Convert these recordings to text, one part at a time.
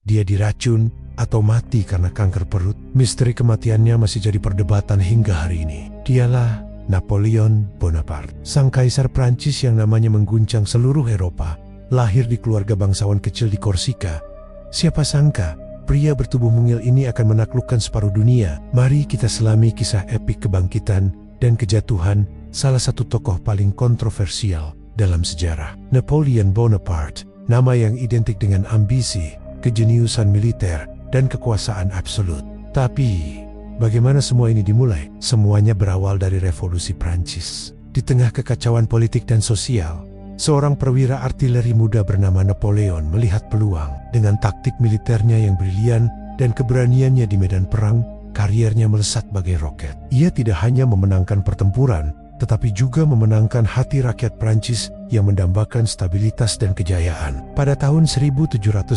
Dia diracun atau mati karena kanker perut. Misteri kematiannya masih jadi perdebatan hingga hari ini. Dialah Napoleon Bonaparte, sang kaisar Prancis yang namanya mengguncang seluruh Eropa. Lahir di keluarga bangsawan kecil di Korsika. Siapa sangka pria bertubuh mungil ini akan menaklukkan separuh dunia. Mari kita selami kisah epik kebangkitan dan kejatuhan salah satu tokoh paling kontroversial dalam sejarah. Napoleon Bonaparte, nama yang identik dengan ambisi, kejeniusan militer, dan kekuasaan absolut. Tapi, bagaimana semua ini dimulai? Semuanya berawal dari revolusi Prancis. Di tengah kekacauan politik dan sosial, seorang perwira artileri muda bernama Napoleon melihat peluang. Dengan taktik militernya yang brilian dan keberaniannya di medan perang, kariernya melesat bagai roket. Ia tidak hanya memenangkan pertempuran, tetapi juga memenangkan hati rakyat Prancis yang mendambakan stabilitas dan kejayaan. Pada tahun 1799,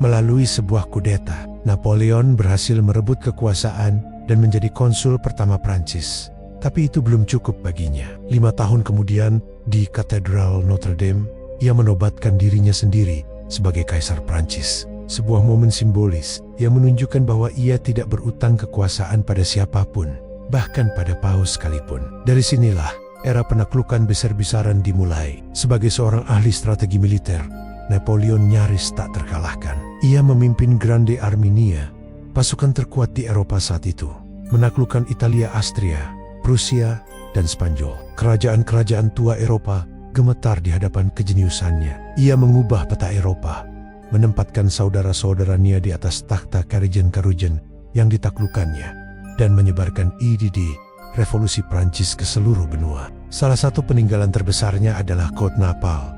melalui sebuah kudeta, Napoleon berhasil merebut kekuasaan dan menjadi konsul pertama Prancis. Tapi itu belum cukup baginya. 5 tahun kemudian, di Katedral Notre Dame, ia menobatkan dirinya sendiri sebagai Kaisar Prancis. Sebuah momen simbolis yang menunjukkan bahwa ia tidak berutang kekuasaan pada siapapun, bahkan pada paus sekalipun. Dari sinilah era penaklukan besar-besaran dimulai. Sebagai seorang ahli strategi militer, Napoleon nyaris tak terkalahkan. Ia memimpin Grande Armenia, pasukan terkuat di Eropa saat itu, menaklukkan Italia, Austria, Prusia, dan Spanyol. Kerajaan-kerajaan tua Eropa gemetar di hadapan kejeniusannya. Ia mengubah peta Eropa, menempatkan saudara-saudaranya di atas takhta Karajan-Karujan yang ditaklukkannya, dan menyebarkan ide revolusi Prancis ke seluruh benua. Salah satu peninggalan terbesarnya adalah Code Napal,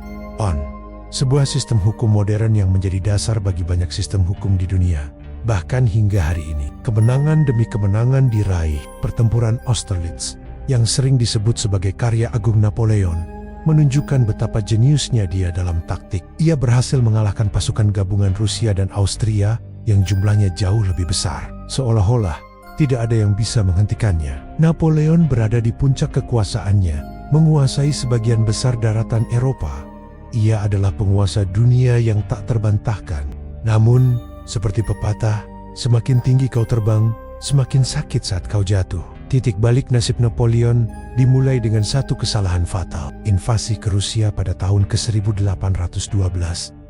sebuah sistem hukum modern yang menjadi dasar bagi banyak sistem hukum di dunia. Bahkan hingga hari ini, kemenangan demi kemenangan diraih. Pertempuran Austerlitz, yang sering disebut sebagai karya agung Napoleon, menunjukkan betapa jeniusnya dia dalam taktik. Ia berhasil mengalahkan pasukan gabungan Rusia dan Austria yang jumlahnya jauh lebih besar. Seolah-olah tidak ada yang bisa menghentikannya. Napoleon berada di puncak kekuasaannya, menguasai sebagian besar daratan Eropa. Ia adalah penguasa dunia yang tak terbantahkan. Namun, seperti pepatah, semakin tinggi kau terbang, semakin sakit saat kau jatuh. Titik balik nasib Napoleon dimulai dengan satu kesalahan fatal, invasi ke Rusia pada tahun ke-1812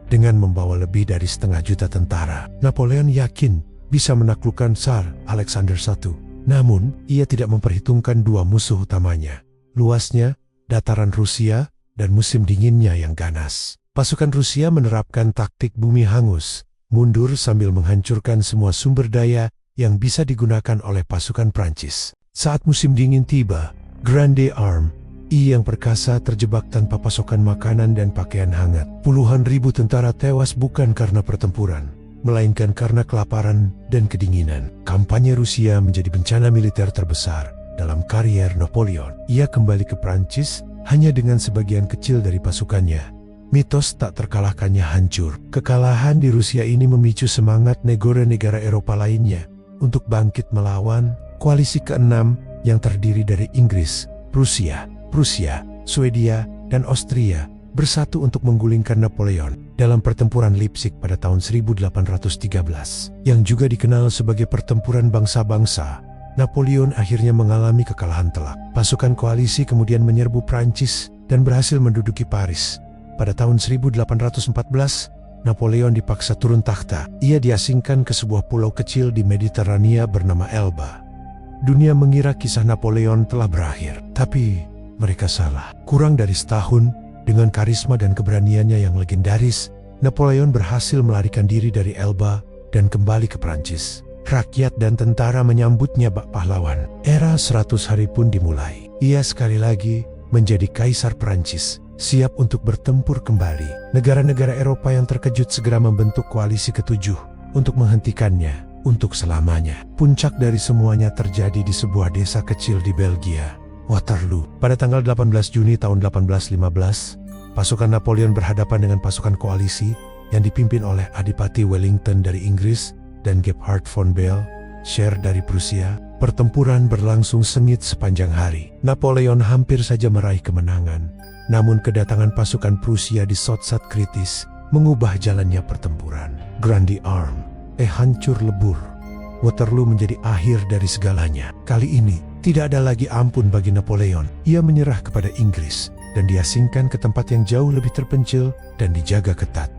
dengan membawa lebih dari 500.000 tentara. Napoleon yakin bisa menaklukkan Tsar Alexander I. Namun, ia tidak memperhitungkan dua musuh utamanya, luasnya dataran Rusia dan musim dinginnya yang ganas. Pasukan Rusia menerapkan taktik bumi hangus, mundur sambil menghancurkan semua sumber daya yang bisa digunakan oleh pasukan Prancis. Saat musim dingin tiba, Grande Armée yang perkasa terjebak tanpa pasokan makanan dan pakaian hangat. Puluhan ribu tentara tewas bukan karena pertempuran, melainkan karena kelaparan dan kedinginan. Kampanye Rusia menjadi bencana militer terbesar dalam karier Napoleon. Ia kembali ke Prancis hanya dengan sebagian kecil dari pasukannya. Mitos tak terkalahkannya hancur. Kekalahan di Rusia ini memicu semangat negara-negara Eropa lainnya untuk bangkit melawan. Koalisi ke-6 yang terdiri dari Inggris, Prusia, Swedia, dan Austria bersatu untuk menggulingkan Napoleon dalam pertempuran Leipzig pada tahun 1813. Yang juga dikenal sebagai pertempuran bangsa-bangsa, Napoleon akhirnya mengalami kekalahan telak. Pasukan koalisi kemudian menyerbu Prancis dan berhasil menduduki Paris. Pada tahun 1814, Napoleon dipaksa turun takhta. Ia diasingkan ke sebuah pulau kecil di Mediterania bernama Elba. Dunia mengira kisah Napoleon telah berakhir, tapi mereka salah. Kurang dari setahun, dengan karisma dan keberaniannya yang legendaris, Napoleon berhasil melarikan diri dari Elba dan kembali ke Prancis. Rakyat dan tentara menyambutnya bak pahlawan. Era 100 hari pun dimulai. Ia sekali lagi menjadi Kaisar Prancis, siap untuk bertempur kembali. Negara-negara Eropa yang terkejut segera membentuk koalisi ke-7 untuk menghentikannya untuk selamanya. Puncak dari semuanya terjadi di sebuah desa kecil di Belgia, Waterloo. Pada tanggal 18 Juni tahun 1815, pasukan Napoleon berhadapan dengan pasukan koalisi yang dipimpin oleh Adipati Wellington dari Inggris dan Gebhard von Scheer dari Prusia. Pertempuran berlangsung sengit sepanjang hari. Napoleon hampir saja meraih kemenangan. Namun kedatangan pasukan Prusia di saat kritis mengubah jalannya pertempuran. Grande Arme, hancur lebur. Waterloo menjadi akhir dari segalanya. Kali ini, tidak ada lagi ampun bagi Napoleon. Ia menyerah kepada Inggris dan diasingkan ke tempat yang jauh lebih terpencil dan dijaga ketat.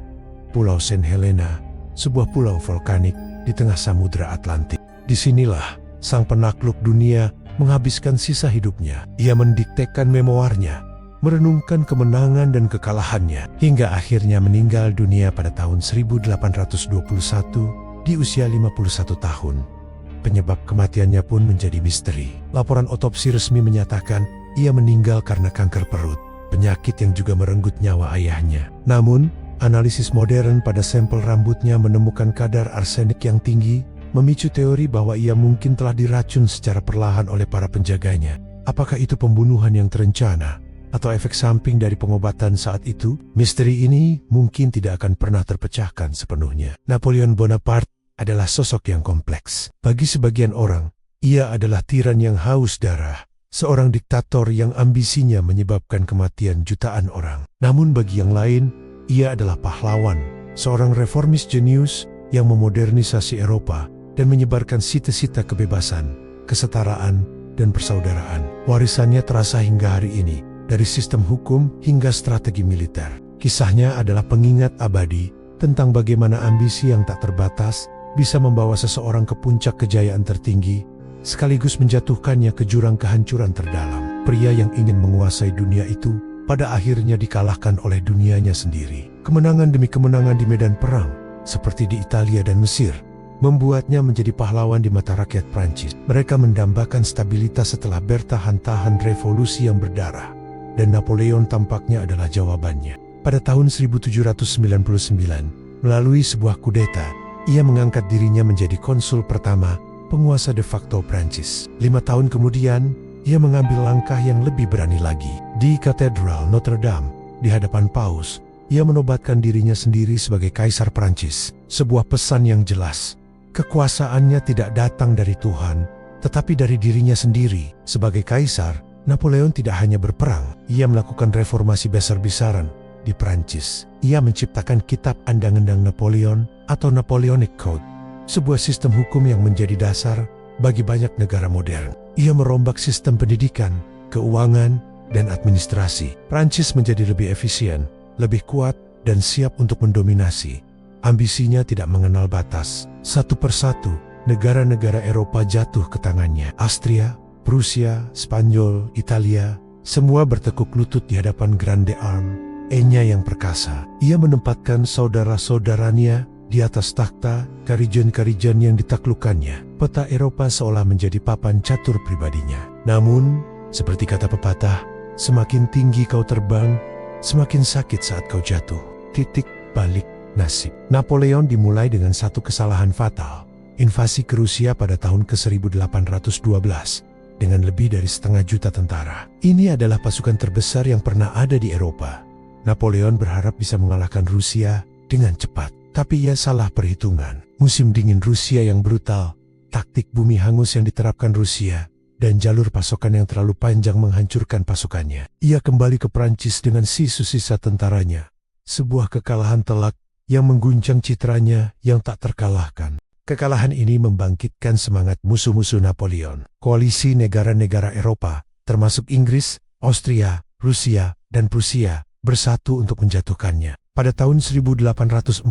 Pulau Saint Helena, sebuah pulau vulkanik di tengah Samudra Atlantik. Disinilah sang penakluk dunia menghabiskan sisa hidupnya. Ia mendiktekan memoarnya, merenungkan kemenangan dan kekalahannya, hingga akhirnya meninggal dunia pada tahun 1821 di usia 51 tahun. Penyebab kematiannya pun menjadi misteri. Laporan otopsi resmi menyatakan ia meninggal karena kanker perut, penyakit yang juga merenggut nyawa ayahnya. Namun, analisis modern pada sampel rambutnya menemukan kadar arsenik yang tinggi, memicu teori bahwa ia mungkin telah diracun secara perlahan oleh para penjaganya. Apakah itu pembunuhan yang terencana atau efek samping dari pengobatan saat itu? Misteri ini mungkin tidak akan pernah terpecahkan sepenuhnya. Napoleon Bonaparte adalah sosok yang kompleks. Bagi sebagian orang, ia adalah tiran yang haus darah, seorang diktator yang ambisinya menyebabkan kematian jutaan orang. Namun bagi yang lain, ia adalah pahlawan, seorang reformis jenius yang memodernisasi Eropa dan menyebarkan cita-cita kebebasan, kesetaraan, dan persaudaraan. Warisannya terasa hingga hari ini, dari sistem hukum hingga strategi militer. Kisahnya adalah pengingat abadi tentang bagaimana ambisi yang tak terbatas bisa membawa seseorang ke puncak kejayaan tertinggi, sekaligus menjatuhkannya ke jurang kehancuran terdalam. Pria yang ingin menguasai dunia itu pada akhirnya dikalahkan oleh dunianya sendiri. Kemenangan demi kemenangan di medan perang, seperti di Italia dan Mesir, membuatnya menjadi pahlawan di mata rakyat Prancis. Mereka mendambakan stabilitas setelah bertahan tahan revolusi yang berdarah, dan Napoleon tampaknya adalah jawabannya. Pada tahun 1799, melalui sebuah kudeta, ia mengangkat dirinya menjadi konsul pertama, penguasa de facto Prancis. 5 tahun kemudian, ia mengambil langkah yang lebih berani lagi. Di Katedral Notre Dame, di hadapan Paus, ia menobatkan dirinya sendiri sebagai Kaisar Prancis. Sebuah pesan yang jelas, kekuasaannya tidak datang dari Tuhan, tetapi dari dirinya sendiri. Sebagai Kaisar, Napoleon tidak hanya berperang, ia melakukan reformasi besar-besaran di Prancis. Ia menciptakan kitab Undang-Undang Napoleon atau Napoleonic Code, sebuah sistem hukum yang menjadi dasar bagi banyak negara modern. Ia merombak sistem pendidikan, keuangan, dan administrasi. Prancis menjadi lebih efisien, lebih kuat, dan siap untuk mendominasi. Ambisinya tidak mengenal batas. Satu persatu, negara-negara Eropa jatuh ke tangannya. Austria, Prusia, Spanyol, Italia, semua bertekuk lutut di hadapan Grande Arme, enya yang perkasa. Ia menempatkan saudara-saudaranya di atas takhta, karijan-karijan yang ditaklukkannya. Peta Eropa seolah menjadi papan catur pribadinya. Namun, seperti kata pepatah, semakin tinggi kau terbang, semakin sakit saat kau jatuh. Titik balik nasib. Napoleon dimulai dengan satu kesalahan fatal, invasi ke Rusia pada tahun ke-1812. Dengan lebih dari 500 juta tentara. Ini adalah pasukan terbesar yang pernah ada di Eropa. Napoleon berharap bisa mengalahkan Rusia dengan cepat. Tapi ia salah perhitungan. Musim dingin Rusia yang brutal, taktik bumi hangus yang diterapkan Rusia, dan jalur pasokan yang terlalu panjang menghancurkan pasukannya. Ia kembali ke Prancis dengan sisa-sisa tentaranya. Sebuah kekalahan telak yang mengguncang citranya yang tak terkalahkan. Kekalahan ini membangkitkan semangat musuh-musuh Napoleon. Koalisi negara-negara Eropa, termasuk Inggris, Austria, Rusia, dan Prusia, bersatu untuk menjatuhkannya. Pada tahun 1814,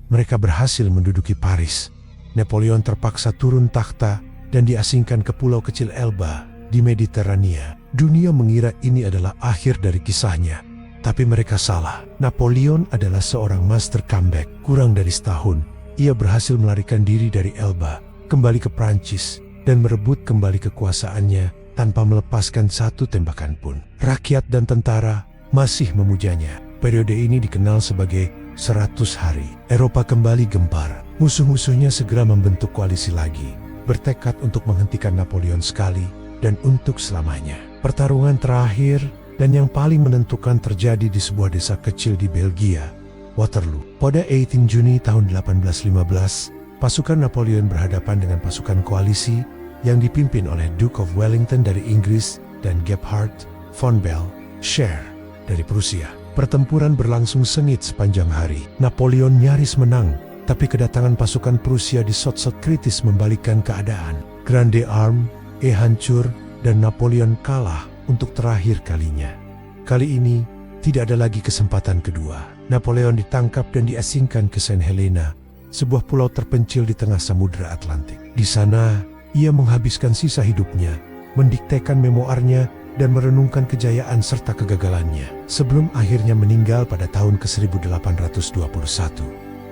mereka berhasil menduduki Paris. Napoleon terpaksa turun takhta dan diasingkan ke pulau kecil Elba di Mediterania. Dunia mengira ini adalah akhir dari kisahnya. Tapi mereka salah. Napoleon adalah seorang master comeback. Kurang dari setahun, ia berhasil melarikan diri dari Elba, kembali ke Prancis, dan merebut kembali kekuasaannya tanpa melepaskan satu tembakan pun. Rakyat dan tentara masih memujanya. Periode ini dikenal sebagai 100 hari. Eropa kembali gempar. Musuh-musuhnya segera membentuk koalisi lagi, bertekad untuk menghentikan Napoleon sekali dan untuk selamanya. Pertarungan terakhir dan yang paling menentukan terjadi di sebuah desa kecil di Belgia, Waterloo. Pada 18 Juni tahun 1815, pasukan Napoleon berhadapan dengan pasukan koalisi yang dipimpin oleh Duke of Wellington dari Inggris dan Gebhard von Bell-Scher dari Prusia. Pertempuran berlangsung sengit sepanjang hari. Napoleon nyaris menang, tapi kedatangan pasukan Prusia di shot-shot kritis membalikkan keadaan. Grande Arme hancur dan Napoleon kalah untuk terakhir kalinya. Kali ini tidak ada lagi kesempatan kedua. Napoleon ditangkap dan diasingkan ke Saint Helena, sebuah pulau terpencil di tengah Samudra Atlantik. Di sana, ia menghabiskan sisa hidupnya, mendiktekan memoarnya dan merenungkan kejayaan serta kegagalannya, sebelum akhirnya meninggal pada tahun ke-1821.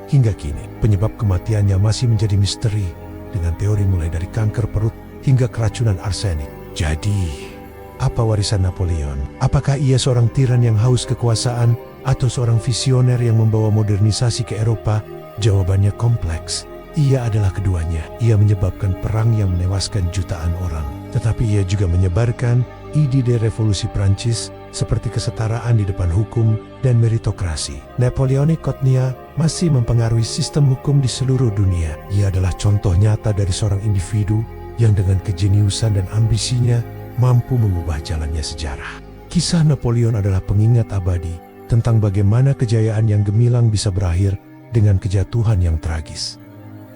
Hingga kini, penyebab kematiannya masih menjadi misteri, dengan teori mulai dari kanker perut hingga keracunan arsenik. Jadi, apa warisan Napoleon? Apakah ia seorang tiran yang haus kekuasaan atau seorang visioner yang membawa modernisasi ke Eropa? Jawabannya kompleks. Ia adalah keduanya. Ia menyebabkan perang yang menewaskan jutaan orang. Tetapi ia juga menyebarkan ide revolusi Prancis seperti kesetaraan di depan hukum dan meritokrasi. Napoleonic Code masih mempengaruhi sistem hukum di seluruh dunia. Ia adalah contoh nyata dari seorang individu yang dengan kejeniusan dan ambisinya mampu mengubah jalannya sejarah. Kisah Napoleon adalah pengingat abadi tentang bagaimana kejayaan yang gemilang bisa berakhir dengan kejatuhan yang tragis.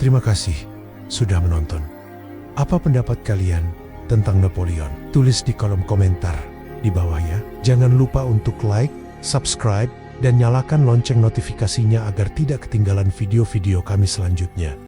Terima kasih sudah menonton. Apa pendapat kalian tentang Napoleon? Tulis di kolom komentar di bawah ya. Jangan lupa untuk like, subscribe, dan nyalakan lonceng notifikasinya agar tidak ketinggalan video-video kami selanjutnya.